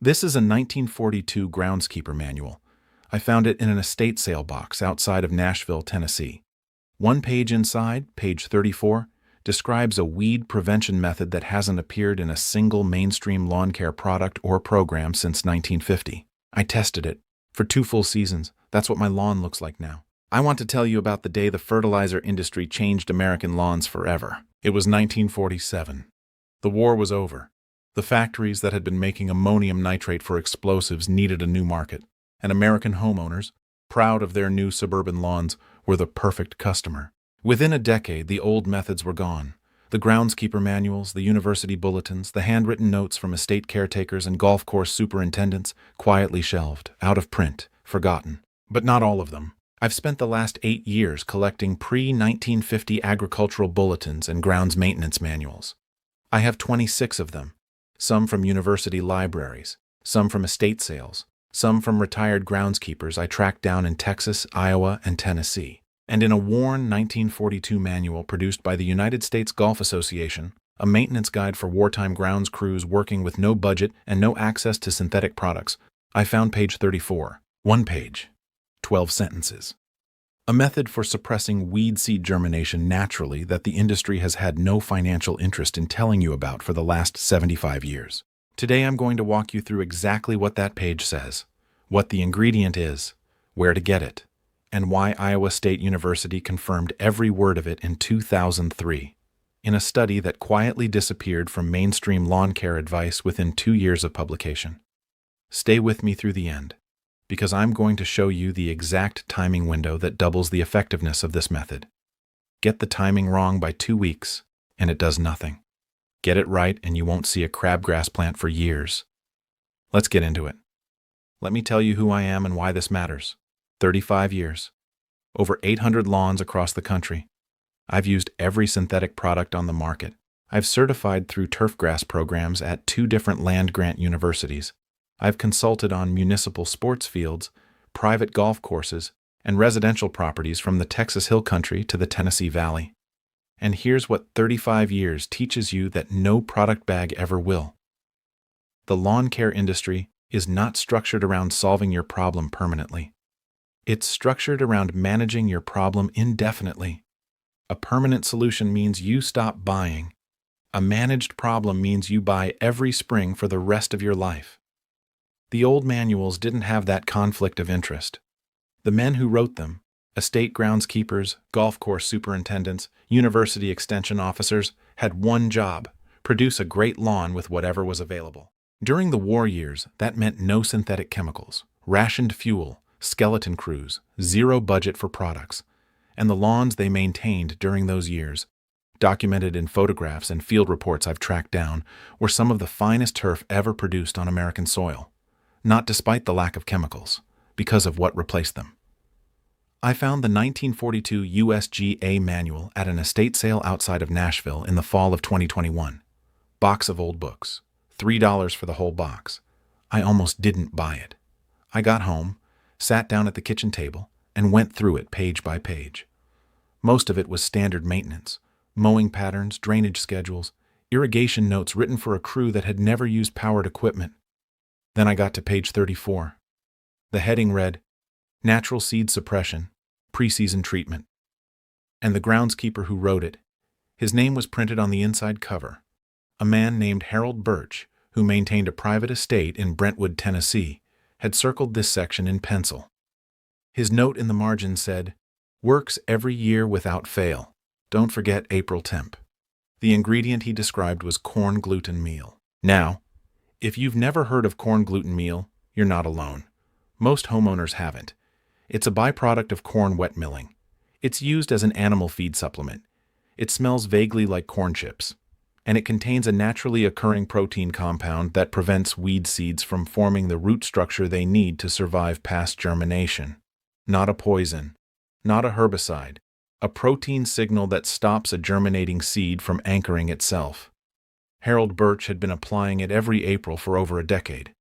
This is a 1942 groundskeeper manual. I found it in an estate sale box outside of Nashville, Tennessee. One page inside, page 34, describes a weed prevention method that hasn't appeared in a single mainstream lawn care product or program since 1950. I tested it. For 2 full seasons, that's what my lawn looks like now. I want to tell you about the day the fertilizer industry changed American lawns forever. It was 1947. The war was over. The factories that had been making ammonium nitrate for explosives needed a new market, and American homeowners, proud of their new suburban lawns, were the perfect customer. Within a decade, the old methods were gone. The groundskeeper manuals, the university bulletins, the handwritten notes from estate caretakers and golf course superintendents quietly shelved, out of print, forgotten. But not all of them. I've spent the last 8 years collecting pre-1950 agricultural bulletins and grounds maintenance manuals. I have 26 of them, some from university libraries, some from estate sales, some from retired groundskeepers I tracked down in Texas, Iowa, and Tennessee. And in a worn 1942 manual produced by the United States Golf Association, a maintenance guide for wartime grounds crews working with no budget and no access to synthetic products, I found page 34. 1 page. 12 sentences. A method for suppressing weed seed germination naturally that the industry has had no financial interest in telling you about for the last 75 years. Today I'm going to walk you through exactly what that page says, what the ingredient is, where to get it, and why Iowa State University confirmed every word of it in 2003, in a study that quietly disappeared from mainstream lawn care advice within 2 years of publication. Stay with me through the end, because I'm going to show you the exact timing window that doubles the effectiveness of this method. Get the timing wrong by 2 weeks, and it does nothing. Get it right, and you won't see a crabgrass plant for years. Let's get into it. Let me tell you who I am and why this matters. 35 years. Over 800 lawns across the country. I've used every synthetic product on the market. I've certified through turfgrass programs at 2 different land-grant universities. I've consulted on municipal sports fields, private golf courses, and residential properties from the Texas Hill Country to the Tennessee Valley. And here's what 35 years teaches you that no product bag ever will. The lawn care industry is not structured around solving your problem permanently. It's structured around managing your problem indefinitely. A permanent solution means you stop buying. A managed problem means you buy every spring for the rest of your life. The old manuals didn't have that conflict of interest. The men who wrote them, estate groundskeepers, golf course superintendents, university extension officers, had one job: produce a great lawn with whatever was available. During the war years, that meant no synthetic chemicals, rationed fuel, skeleton crews, zero budget for products, and the lawns they maintained during those years, documented in photographs and field reports I've tracked down, were some of the finest turf ever produced on American soil. Not despite the lack of chemicals, because of what replaced them. I found the 1942 USGA manual at an estate sale outside of Nashville in the fall of 2021. Box of old books. $3 for the whole box. I almost didn't buy it. I got home, sat down at the kitchen table, and went through it page by page. Most of it was standard maintenance, mowing patterns, drainage schedules, irrigation notes written for a crew that had never used powered equipment. Then I got to page 34. The heading read, Natural Seed Suppression, Preseason Treatment. And the groundskeeper who wrote it, his name was printed on the inside cover. A man named Harold Birch, who maintained a private estate in Brentwood, Tennessee, had circled this section in pencil. His note in the margin said, Works every year without fail. Don't forget April temp. The ingredient he described was corn gluten meal. Now, if you've never heard of corn gluten meal, you're not alone. Most homeowners haven't. It's a byproduct of corn wet milling. It's used as an animal feed supplement. It smells vaguely like corn chips, and it contains a naturally occurring protein compound that prevents weed seeds from forming the root structure they need to survive past germination. Not a poison, not a herbicide, a protein signal that stops a germinating seed from anchoring itself. Harold Birch had been applying it every April for over a decade.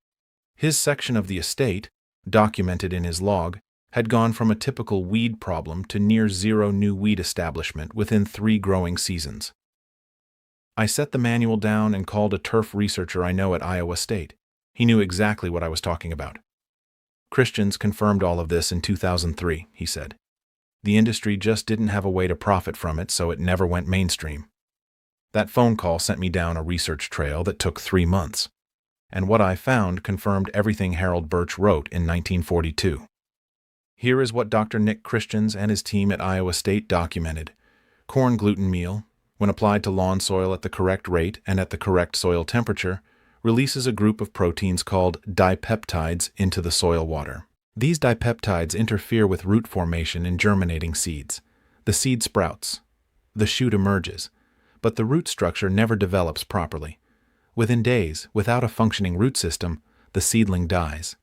His section of the estate, documented in his log, had gone from a typical weed problem to near zero new weed establishment within 3 growing seasons. I set the manual down and called a turf researcher I know at Iowa State. He knew exactly what I was talking about. Christians confirmed all of this in 2003, he said. The industry just didn't have a way to profit from it, so it never went mainstream. That phone call sent me down a research trail that took 3 months. And what I found confirmed everything Harold Birch wrote in 1942. Here is what Dr. Nick Christians and his team at Iowa State documented. Corn gluten meal, when applied to lawn soil at the correct rate and at the correct soil temperature, releases a group of proteins called dipeptides into the soil water. These dipeptides interfere with root formation in germinating seeds. The seed sprouts. The shoot emerges, but the root structure never develops properly. Within days, without a functioning root system, the seedling dies.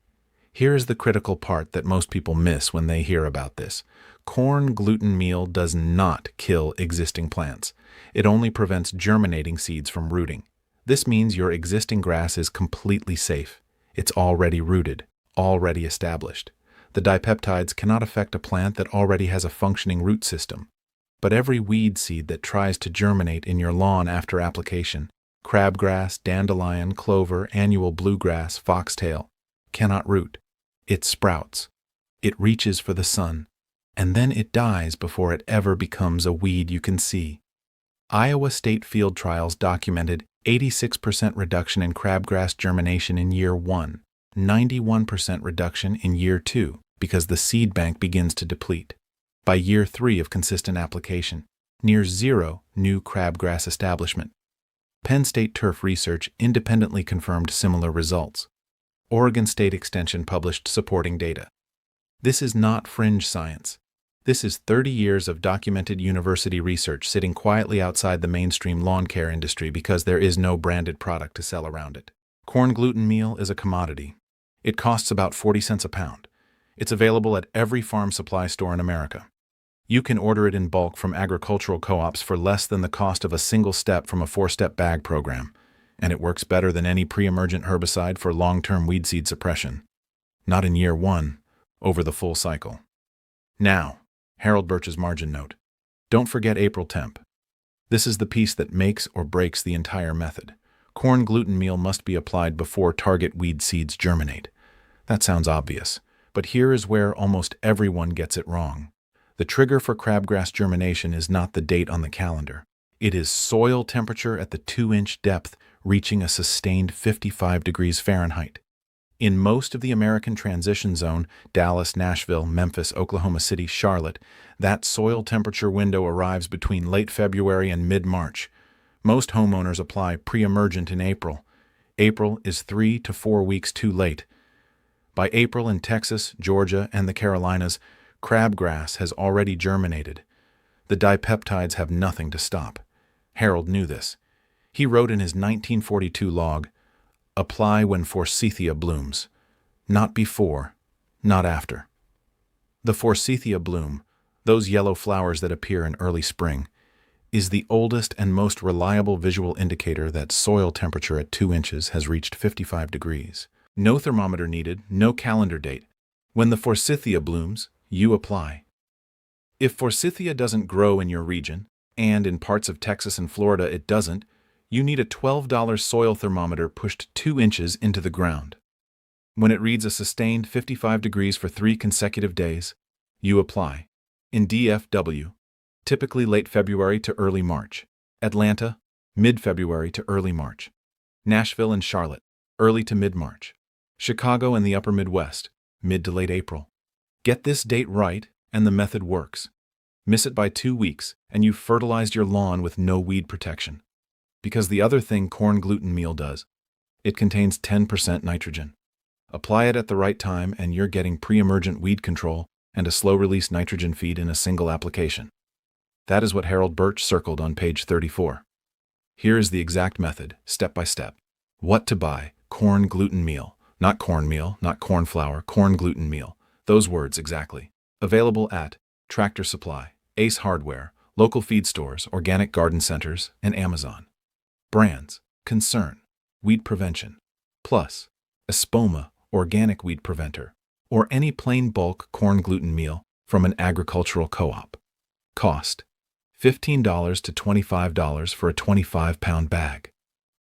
Here is the critical part that most people miss when they hear about this. Corn gluten meal does not kill existing plants. It only prevents germinating seeds from rooting. This means your existing grass is completely safe. It's already rooted, already established. The dipeptides cannot affect a plant that already has a functioning root system. But every weed seed that tries to germinate in your lawn after application, crabgrass, dandelion, clover, annual bluegrass, foxtail, cannot root. It sprouts. It reaches for the sun, and then it dies before it ever becomes a weed you can see. Iowa State field trials documented 86% reduction in crabgrass germination in year 1, 91% reduction in year 2 because the seed bank begins to deplete. By year 3 of consistent application, near zero new crabgrass establishment. Penn State turf research independently confirmed similar results. Oregon State Extension published supporting data. This is not fringe science. This is 30 years of documented university research sitting quietly outside the mainstream lawn care industry because there is no branded product to sell around it. Corn gluten meal is a commodity. It costs about 40 cents a pound. It's available at every farm supply store in America. You can order it in bulk from agricultural co-ops for less than the cost of a single step from a 4-step bag program, and it works better than any pre-emergent herbicide for long-term weed seed suppression. Not in year 1, over the full cycle. Now, Harold Birch's margin note. Don't forget April temp. This is the piece that makes or breaks the entire method. Corn gluten meal must be applied before target weed seeds germinate. That sounds obvious, but here is where almost everyone gets it wrong. The trigger for crabgrass germination is not the date on the calendar. It is soil temperature at the 2-inch depth reaching a sustained 55 degrees Fahrenheit. In most of the American transition zone, Dallas, Nashville, Memphis, Oklahoma City, Charlotte, that soil temperature window arrives between late February and mid-March. Most homeowners apply pre-emergent in April. April is 3 to 4 weeks too late. By April in Texas, Georgia, and the Carolinas, crabgrass has already germinated. The dipeptides have nothing to stop. Harold knew this. He wrote in his 1942 log, "Apply when forsythia blooms. Not before, not after." The forsythia bloom, those yellow flowers that appear in early spring, is the oldest and most reliable visual indicator that soil temperature at 2 inches has reached 55 degrees. No thermometer needed, no calendar date. When the forsythia blooms, you apply. If forsythia doesn't grow in your region, and in parts of Texas and Florida it doesn't, you need a $12 soil thermometer pushed 2 inches into the ground. When it reads a sustained 55 degrees for 3 consecutive days, you apply. In DFW, typically late February to early March. Atlanta, mid-February to early March. Nashville and Charlotte, early to mid-March. Chicago and the upper Midwest, mid to late April. Get this date right, and the method works. Miss it by 2 weeks, and you've fertilized your lawn with no weed protection. Because the other thing corn gluten meal does, it contains 10% nitrogen. Apply it at the right time, and you're getting pre-emergent weed control and a slow-release nitrogen feed in a single application. That is what Harold Birch circled on page 34. Here is the exact method, step by step. What to buy: corn gluten meal. Not cornmeal, not corn flour, corn gluten meal. Those words exactly. Available at Tractor Supply, Ace Hardware, local feed stores, organic garden centers, and Amazon. Brands: Concern, Weed Prevention, Plus, Espoma, Organic Weed Preventer, or any plain bulk corn gluten meal from an agricultural co-op. Cost: $15 to $25 for a 25-pound bag.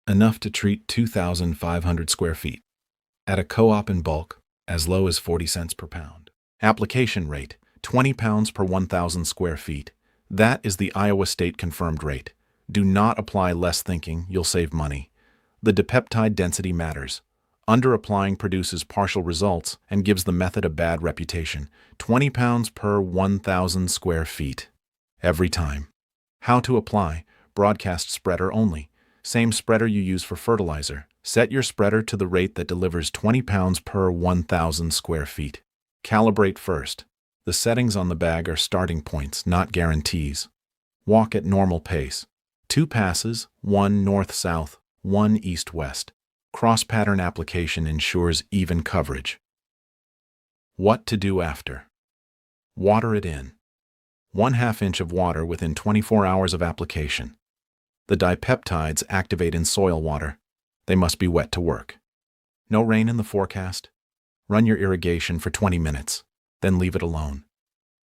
Enough to treat 2,500 square feet. At a co-op in bulk, as low as 40 cents per pound. Application rate, 20 pounds per 1,000 square feet. That is the Iowa State confirmed rate. Do not apply less thinking you'll save money. The dipeptide density matters. Under-applying produces partial results and gives the method a bad reputation. 20 pounds per 1,000 square feet. Every time. How to apply? Broadcast spreader only. Same spreader you use for fertilizer. Set your spreader to the rate that delivers 20 pounds per 1,000 square feet. Calibrate first. The settings on the bag are starting points, not guarantees. Walk at normal pace. 2 passes, 1 north-south, 1 east-west. Cross-pattern application ensures even coverage. What to do after? Water it in. 1/2 inch of water within 24 hours of application. The dipeptides activate in soil water. They must be wet to work. No rain in the forecast? Run your irrigation for 20 minutes, then leave it alone.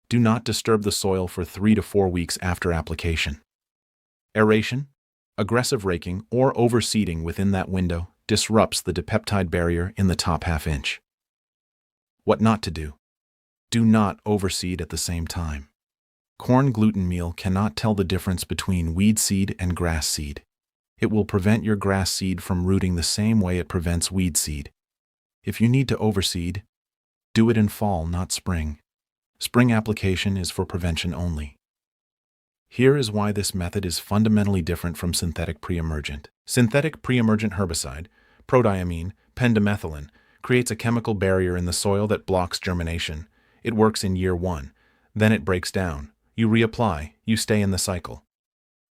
Do not disturb the soil for 3 to 4 weeks after application. Aeration, aggressive raking, or overseeding within that window disrupts the dipeptide barrier in the top 1/2 inch. What not to do? Do not overseed at the same time. Corn gluten meal cannot tell the difference between weed seed and grass seed. It will prevent your grass seed from rooting the same way it prevents weed seed. If you need to overseed, do it in fall, not spring. Spring application is for prevention only. Here is why this method is fundamentally different from synthetic pre-emergent. Synthetic pre-emergent herbicide, prodiamine, pendimethalin, creates a chemical barrier in the soil that blocks germination. It works in year 1. Then it breaks down. You reapply, you stay in the cycle.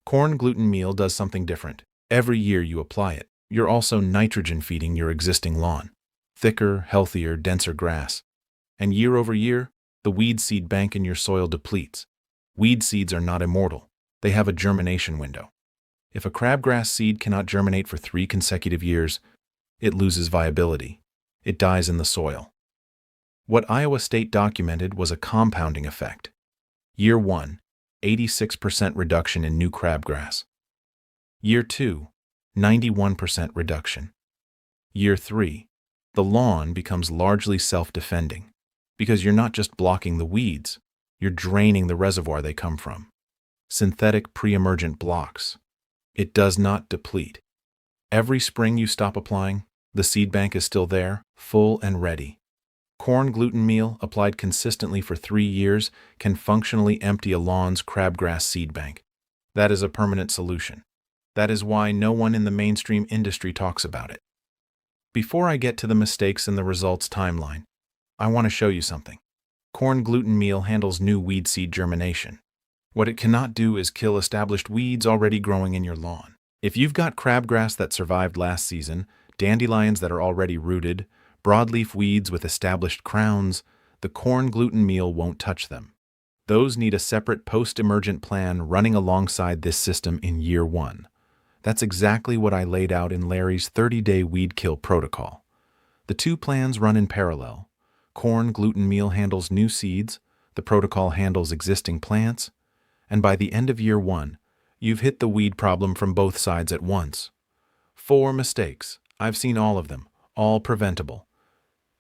Corn gluten meal does something different. Every year you apply it, you're also nitrogen feeding your existing lawn. Thicker, healthier, denser grass. And year over year, the weed seed bank in your soil depletes. Weed seeds are not immortal. They have a germination window. If a crabgrass seed cannot germinate for 3 consecutive years, it loses viability. It dies in the soil. What Iowa State documented was a compounding effect. Year 1, 86% reduction in new crabgrass. Year 2, 91% reduction. Year 3, the lawn becomes largely self-defending because you're not just blocking the weeds, you're draining the reservoir they come from. Synthetic pre-emergent blocks. It does not deplete. Every spring you stop applying, the seed bank is still there, full and ready. Corn gluten meal, applied consistently for 3 years, can functionally empty a lawn's crabgrass seed bank. That is a permanent solution. That is why no one in the mainstream industry talks about it. Before I get to the mistakes in the results timeline, I want to show you something. Corn gluten meal handles new weed seed germination. What it cannot do is kill established weeds already growing in your lawn. If you've got crabgrass that survived last season, dandelions that are already rooted, broadleaf weeds with established crowns, the corn gluten meal won't touch them. Those need a separate post-emergent plan running alongside this system in year 1. That's exactly what I laid out in Larry's 30-day weed kill protocol. The 2 plans run in parallel. Corn gluten meal handles new seeds, the protocol handles existing plants, and by the end of year 1, you've hit the weed problem from both sides at once. 4 mistakes. I've seen all of them, all preventable.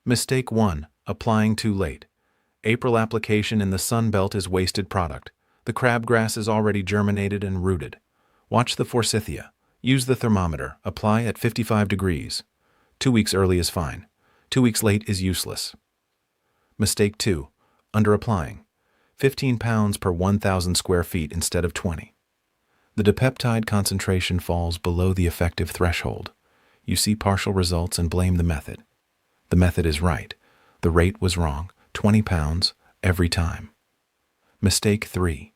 Mistake 1, applying too late. April application in the Sun Belt is wasted product. The crabgrass is already germinated and rooted. Watch the forsythia. Use the thermometer. Apply at 55 degrees. 2 weeks early is fine. 2 weeks late is useless. Mistake 2, underapplying. 15 pounds per 1,000 square feet instead of 20. The dipeptide concentration falls below the effective threshold. You see partial results and blame the method. The method is right. The rate was wrong. 20 pounds every time. Mistake 3,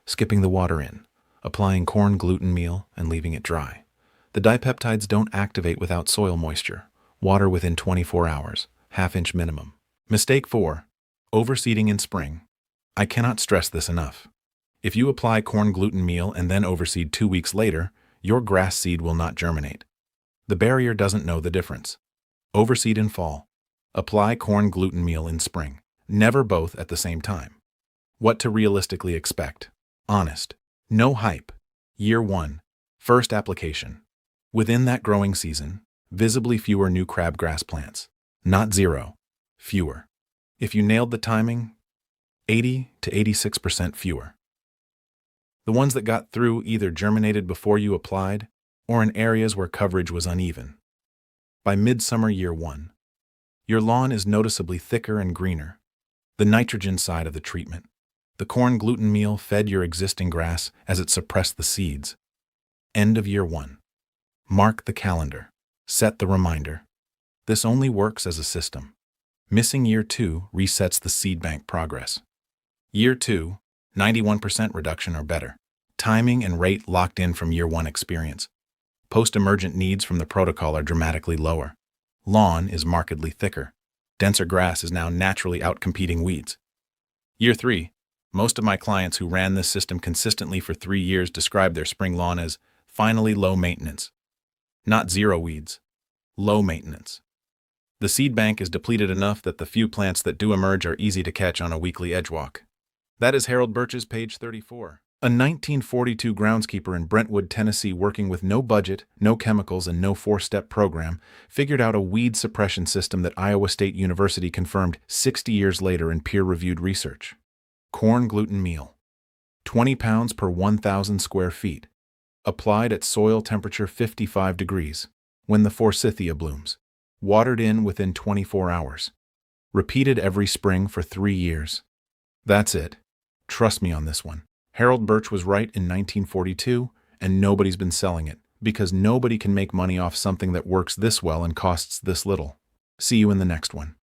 skipping the water in, applying corn gluten meal and leaving it dry. The dipeptides don't activate without soil moisture. Water within 24 hours, 1/2 inch minimum. Mistake 4, overseeding in spring. I cannot stress this enough. If you apply corn gluten meal and then overseed 2 weeks later, your grass seed will not germinate. The barrier doesn't know the difference. Overseed in fall. Apply corn gluten meal in spring. Never both at the same time. What to realistically expect. Honest. No hype. Year 1. First application. Within that growing season, Visibly fewer new crabgrass plants. Not zero. Fewer. If you nailed the timing, 80 to 86% fewer. The ones that got through either germinated before you applied or in areas where coverage was uneven. By midsummer year 1, your lawn is noticeably thicker and greener. The nitrogen side of the treatment. The corn gluten meal fed your existing grass as it suppressed the seeds. End of year 1. Mark the calendar. Set the reminder. This only works as a system. Missing year 2 resets the seed bank progress. Year 2, 91% reduction or better. Timing and rate locked in from year 1 experience. Post-emergent needs from the protocol are dramatically lower. Lawn is markedly thicker. Denser grass is now naturally outcompeting weeds. Year 3. Most of my clients who ran this system consistently for 3 years describe their spring lawn as finally low maintenance. Not zero weeds. Low maintenance. The seed bank is depleted enough that the few plants that do emerge are easy to catch on a weekly edge walk. That is Harold Birch's page 34. A 1942 groundskeeper in Brentwood, Tennessee, working with no budget, no chemicals, and no 4-step program, figured out a weed suppression system that Iowa State University confirmed 60 years later in peer-reviewed research. Corn gluten meal. 20 pounds per 1,000 square feet. Applied at soil temperature 55 degrees, when the forsythia blooms. Watered in within 24 hours. Repeated every spring for 3 years. That's it. Trust me on this one. Harold Birch was right in 1942, and nobody's been selling it, because nobody can make money off something that works this well and costs this little. See you in the next one.